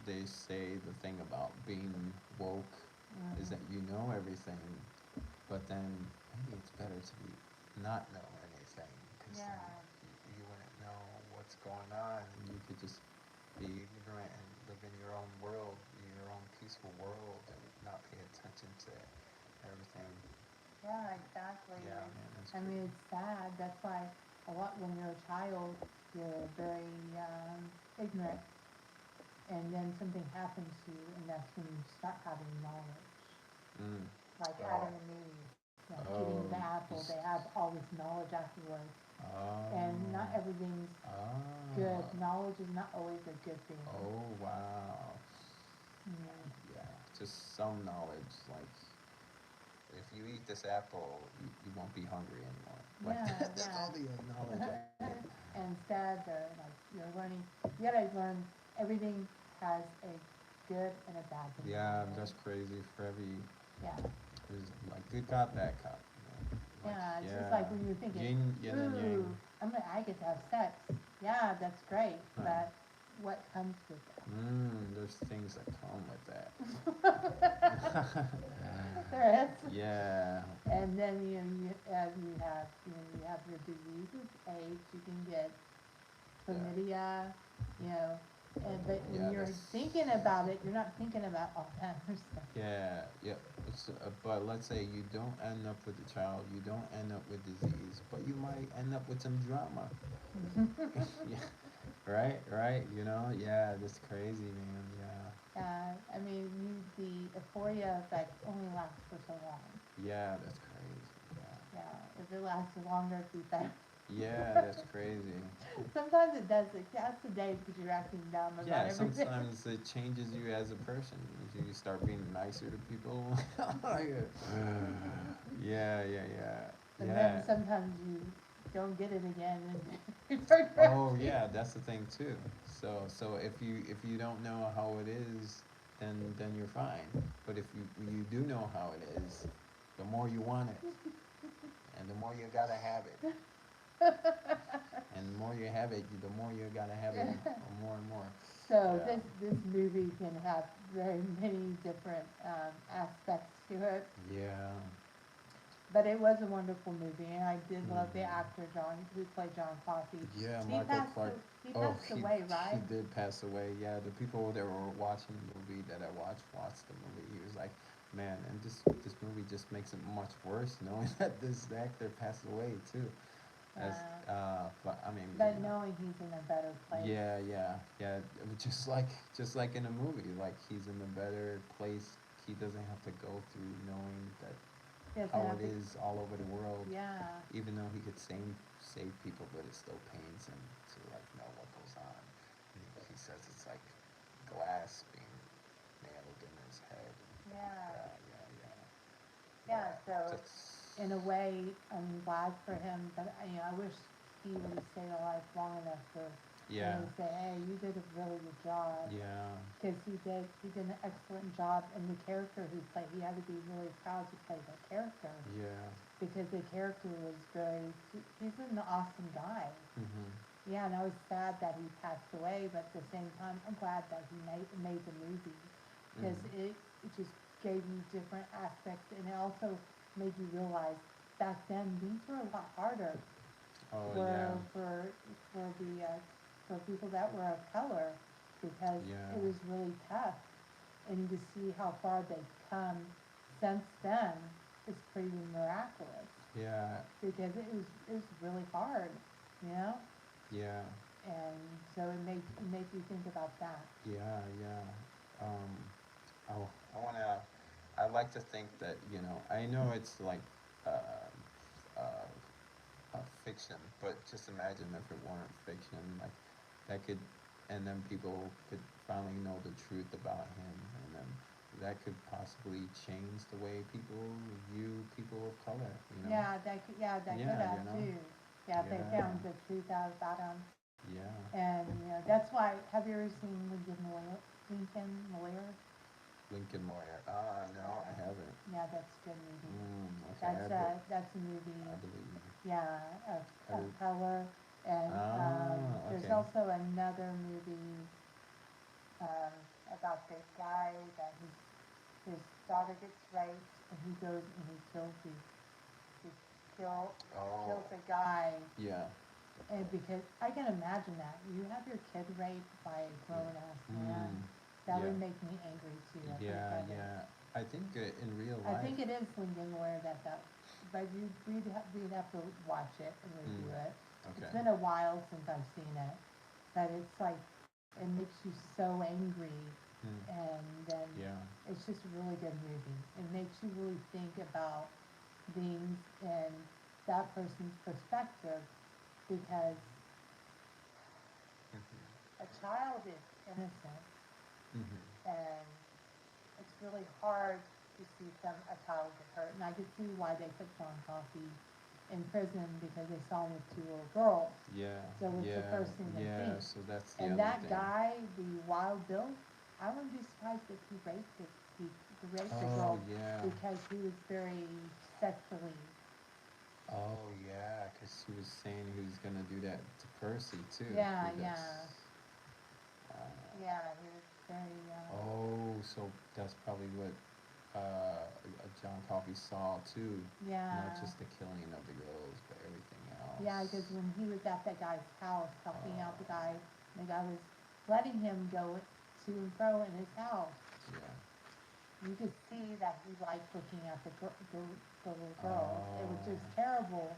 They say the thing about being woke is that you know everything, but then maybe it's better to be not know anything because Yeah. then you wouldn't know what's going on, and you could just be ignorant and live in your own world, your own peaceful world, and not pay attention to everything. Yeah, exactly. Yeah, man, that's I crazy. mean, it's sad. That's why a lot when you're a child, you're very ignorant, and then something happens to you, and that's when you start having knowledge. Mm. Like Oh. Adam and Eve, eating Oh. the apple, they have all this knowledge afterwards, and not Oh. everything's good. Ah. Knowledge is not always a good thing. Oh, wow. Yeah. Yeah, just some knowledge. Like, if you eat this apple, you won't be hungry anymore. Like, Yeah, that's yeah. all the knowledge I get. And instead, like you're learning, you gotta learn everything has a good and a bad thing. Yeah, in that's it. crazy for every. Yeah, There's like good cop, bad cop. Like, yeah. It's just yeah. like when you're thinking, Yin and ooh, yang. I get to have sex. Yeah, that's great, Huh. but what comes with There's things that come with it? that. There is. Yeah. And then you have your diseases, AIDS. You can get chlamydia, you know. But Yeah, when you're that's. thinking about it, you're not thinking about all that other stuff. Yeah, yeah. But let's say you don't end up with a child, you don't end up with disease, but you might end up with some drama. Yeah, right. You know, yeah, that's crazy, man. I mean, the euphoria effect only lasts for so long. Yeah, that's crazy. Yeah, if it lasted longer, it'd be better. Yeah, that's crazy. Sometimes it does. It casts the day because you're acting dumb about Yeah, everything. sometimes it changes you as a person. You start being nicer to people. Like, And then yeah. sometimes you don't get it again and you start Oh crashing. yeah, that's the thing too. So if you don't know how it is, then you're fine. But if you do know how it is, the more you want it, and the more you gotta have it, and the more you have it, the more you gotta have it, more and more. So Yeah. this movie can have very many different aspects to it, Yeah. but it was a wonderful movie, and I did love the Mhm. actor John who played John Coffey. Yeah, He Michael passed Clark. he Oh, passed he away, he right? did pass away. Yeah, the people that were watching the movie that I watched the movie. He was like, man, and this movie just makes it much worse knowing that this actor passed away too. As Uh, but I mean, but knowing he's in a better place. yeah. Just like in a movie, like he's in a better place. He doesn't have to go through knowing that He doesn't how have it to, is all over the world. yeah. Even though he could save people, but it still pains him to like know what goes on. He says it's like glass being nailed in his head. Yeah. Yeah. Yeah, so That's in a way, I'm glad for him, but I wish he would have stayed alive long enough for yeah, me to say, hey, you did a really good job. yeah, Because he did an excellent job, and the character he played, he had to be really proud to play that character. yeah. Because the character was he's an awesome guy. Mhm. Yeah, and I was sad that he passed away, but at the same time, I'm glad that he made the movie. Because Mhm. it just gave you different aspects, and it also made you realize back then these were a lot harder Oh yeah, for for for the for people that were of color, because yeah, it was really tough, and to see how far they've come since then is pretty miraculous, yeah, because it was really hard, you know, yeah, and so it made you think about that. yeah. Um, oh, I wanna. I like to think that I know it's like uh, uh, fiction, but just imagine if it weren't fiction, like that could, and then people could finally know the truth about him, and then that could possibly change the way people view people of color. Yeah, that could Yeah, have too. Yeah, if they yeah, found the truth out about him. yeah. And that's why. Have you ever seen Lincoln Lawyer? Lincoln Lawyer. No, I haven't. Yeah, that's a good movie. Okay, That's a movie. I believe you. Yeah, I of believe. color. And there's Okay. also another movie. about this guy that his daughter gets raped, and he goes and he kills he Oh, kills a guy, yeah. and because I can imagine that you have your kid raped by a grown ass man, that Yeah. would make me angry too. I think Yeah, that would. yeah. I think in real I life. think it is Lincoln Lawyer that, but we'd have to watch it and review it. Okay. It's been a while since I've seen it, but it's like, it makes you so angry, and then Yeah. it's just a really good movie. It makes you really think about things in that person's perspective, because a child is innocent, and it's really hard to see a child get hurt. And I could see why they put John Coffey in prison, because they saw him with two little girls. Yeah. So it's the Yeah. first thing they Yeah. think. So that's the And other that thing. guy, the Wild Bill, I wouldn't be surprised if he raped he raped the Oh, girl, yeah. because he was very sexually. Oh, yeah. Because he was saying he was gonna do that to Percy too. Yeah, That's, yeah. Yeah, he was very. Oh, so that's probably what John Coffey saw too. Yeah. Not just the killing of the girls, but everything else. Yeah, because when he was at that guy's house helping out the guy was letting him go to and fro in his house. Yeah. You could see that he liked looking at the little girls. It was just Oh. terrible,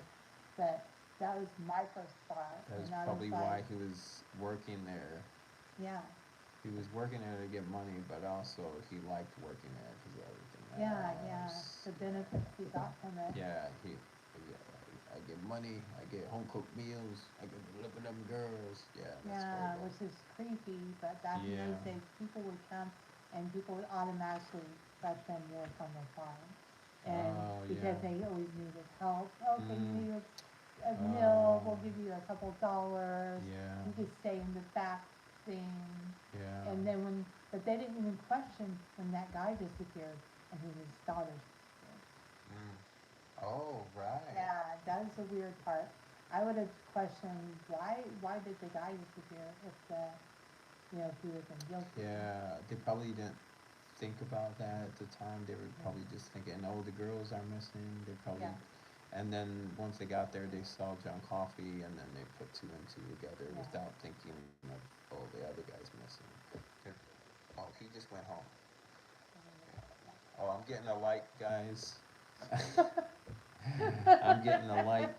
but that was my first thought. That's And I probably was why like, he was working there. yeah, He was working there to get money, but also he liked working there because of everything yeah, else. the benefits he got from it. Yeah, I get money, I get home cooked meals, I get to look at them girls. Yeah, that's Yeah, horrible. which is creepy, but back in those Yeah. days, people would come and people would automatically let them work on their farm. And Oh, because yeah. they always needed help, okay, you need a Oh. meal, we'll give you a couple dollars, Yeah. you could stay in the back thing. Yeah. And then but they didn't even question when that guy disappeared and his daughter disappeared. Oh, right. Yeah, that is the weird part. I would have questioned why did the guy disappear if if he wasn't guilty. Yeah, they probably didn't think about that at the time. They were probably just thinking, oh, the girls are missing. They probably, Yeah. and then once they got there, they saw John Coffey, and then they put two and two together Yeah. without thinking of, oh, the other guy's missing. They're- Oh, he just went home. Oh, I'm getting a light, guys. I'm getting a light.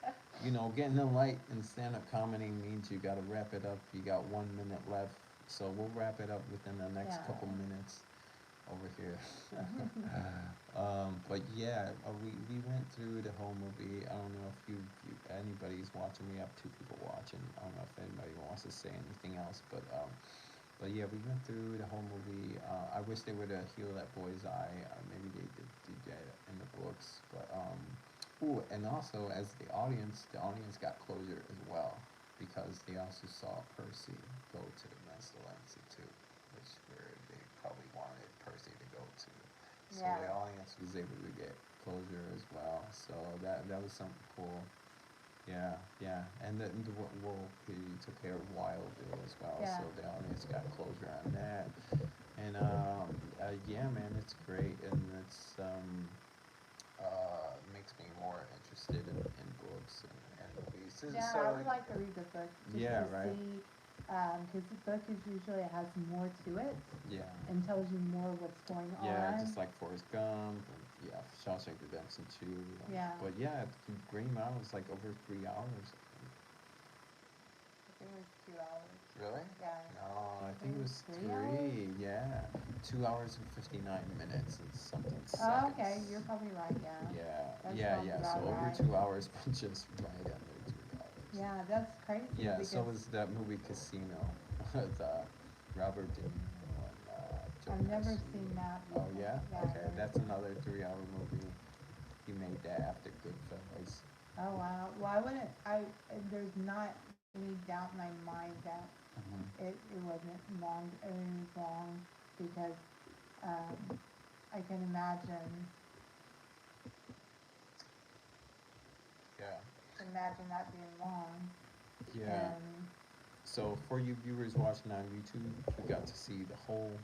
You know, getting a light in stand-up comedy means you got to wrap it up. You got 1 minute left, so we'll wrap it up within the next Yeah. couple minutes over here. But yeah, we went through the whole movie. I don't know if anybody's watching. We have two people watching. I don't know if anybody wants to say anything else, but yeah, we went through the whole movie. I wish they would have healed that boy's eye. Maybe they did that in the books, but ooh, and also as the audience got closure as well, because they also saw Percy go to the Mescalency too, which where they probably wanted Percy to go to. So Yeah. the audience was able to get closure as well. So that was something cool. Yeah, yeah, and he took care of Wild Bill as well, Yeah. so the audience got closure on that. And yeah, man, it's great, and it's makes me more interested in books and movies. Yeah, So, I would like to read the book just Yeah, to right. see, because the book is usually has more to it yeah, and tells you more what's going yeah, on. just like Forrest Gump, and yeah, Shawshank Redemption too. Yeah. But yeah, Green Mile is like over 3 hours. I think it was 2 hours. Really? Yeah. No, I think it was 3 hours? three. Yeah, 2 hours and 59 minutes and something Oh, seconds. okay, you're probably right. Yeah. Yeah, That yeah, sounds yeah. about So over right. 2 hours, but just right under 3 hours. Yeah, that's crazy. Yeah. Because So was that movie Casino with Robert De Niro and Joe I've never Pesci. seen that. Oh before. yeah. I've Okay, never that's seen it. another 3 hour movie. He made that after Goodfellas. Oh wow. Well, I wouldn't. There's not any doubt in my mind that it wasn't long. It was long because I can Yeah. imagine that being long. Yeah. And So for you viewers watching on YouTube, you got to see the whole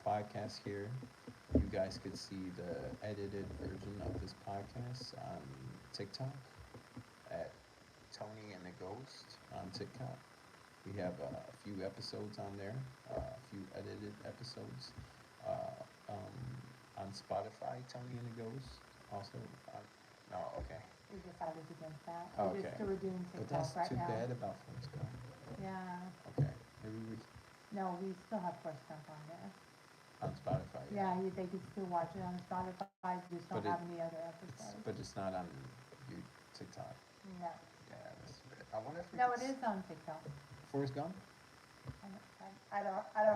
podcast here. You guys could see the edited version of this podcast on TikTok at Tony and the Ghost on TikTok. We have a few episodes on there, a few edited episodes. On Spotify, Tony and the Ghost. Also, no, okay. We decided against that. Okay. We're doing But TikTok that's right too now. bad about Forrest Gump. Yeah. Okay, maybe we No, we still have Forrest Gump on there. on Spotify. Yeah, they can still watch it on Spotify, just don't But have any other It's, episodes. but it's not on you TikTok. No. Yeah, that's too bad. I wonder if we No, could it is on TikTok. Forrest Gump. I don't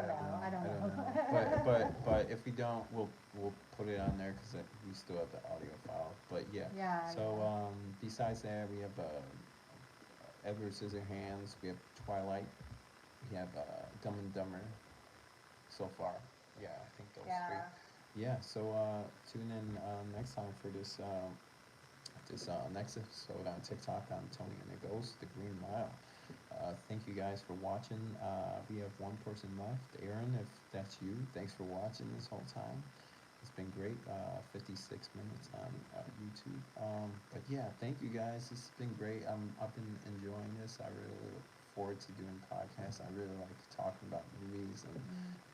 know. I don't know. But if we don't, we'll put it on there because we still have the audio file. But yeah. Yeah. So yeah. besides that, we have Edward Scissorhands. We have Twilight. We have Dumb and Dumber. So far, yeah, I think those Yeah. three. Yeah. So tune in next time for this next episode on TikTok on Tony and the Ghost, the Green Mile. Thank you guys for watching. We have one person left. Aaron, if that's you, thanks for watching this whole time. It's been great. 56 minutes on YouTube. But yeah, thank you guys. This has been great. I've been enjoying this. I really look forward to doing podcasts. I really like talking about movies. And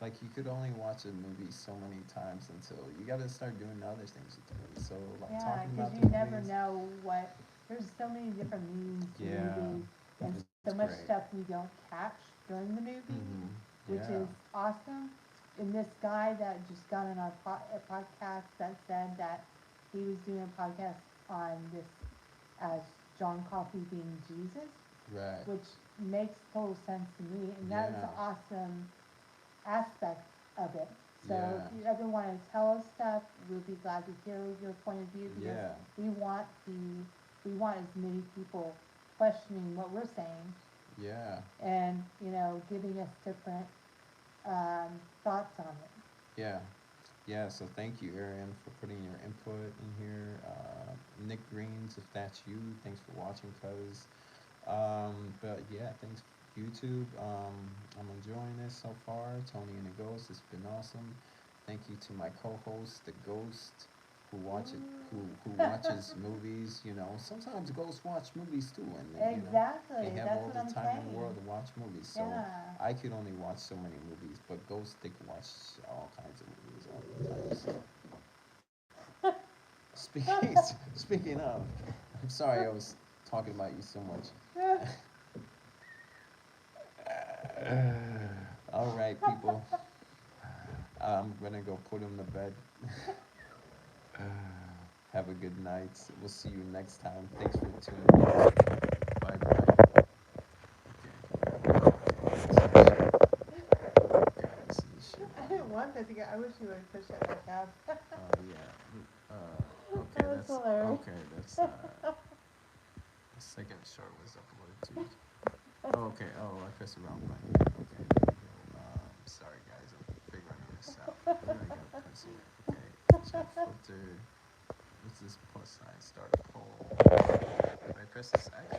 like, you could only watch a movie so many times until you got to start doing other things with the movie. So like Yeah, talking about because the you never movies. know what. There's so many different meanings to Yeah, movies, and it's so much great. stuff we don't catch during the movie, which Yeah. is awesome. And this guy that just got on our podcast that said that he was doing a podcast on this as John Coffey being Jesus, Right. which makes total sense to me, and that is an Yeah. awesome aspect of it. So Yeah. if you ever want to tell us stuff, we'll be glad to hear your point of view, because Yeah. we want as many people questioning what we're saying Yeah. and, giving us different thoughts on it. Yeah. Yeah, so thank you, Arian, for putting your input in here. Nick Greens, if that's you, thanks for watching, cuz. But yeah, thanks, YouTube. I'm enjoying this so far. Tony and the Ghost, it's been awesome. Thank you to my co-host, the Ghost, who watches movies. Sometimes ghosts watch movies too, and Exactly, they have that's all what the I'm time in the saying. world to watch movies. So Yeah. I could only watch so many movies, but ghosts, they can watch all kinds of movies all the time. So. Speaking speaking of, I'm sorry I was talking about you so much. All right, people. I'm gonna go put him to bed. Have a good night. We'll see you next time. Thanks for tuning in. Bye bye. I didn't want that to go. I wish you would push it back up. Yeah. Okay, That was hilarious. that's the second short was uploaded too. Okay. Oh, I pressed the wrong button. Okay. There we go. Sorry guys, I'm figuring this out. What do I gotta press here? Okay. Check filter. What's this plus sign? Start a poll. Did I press this X?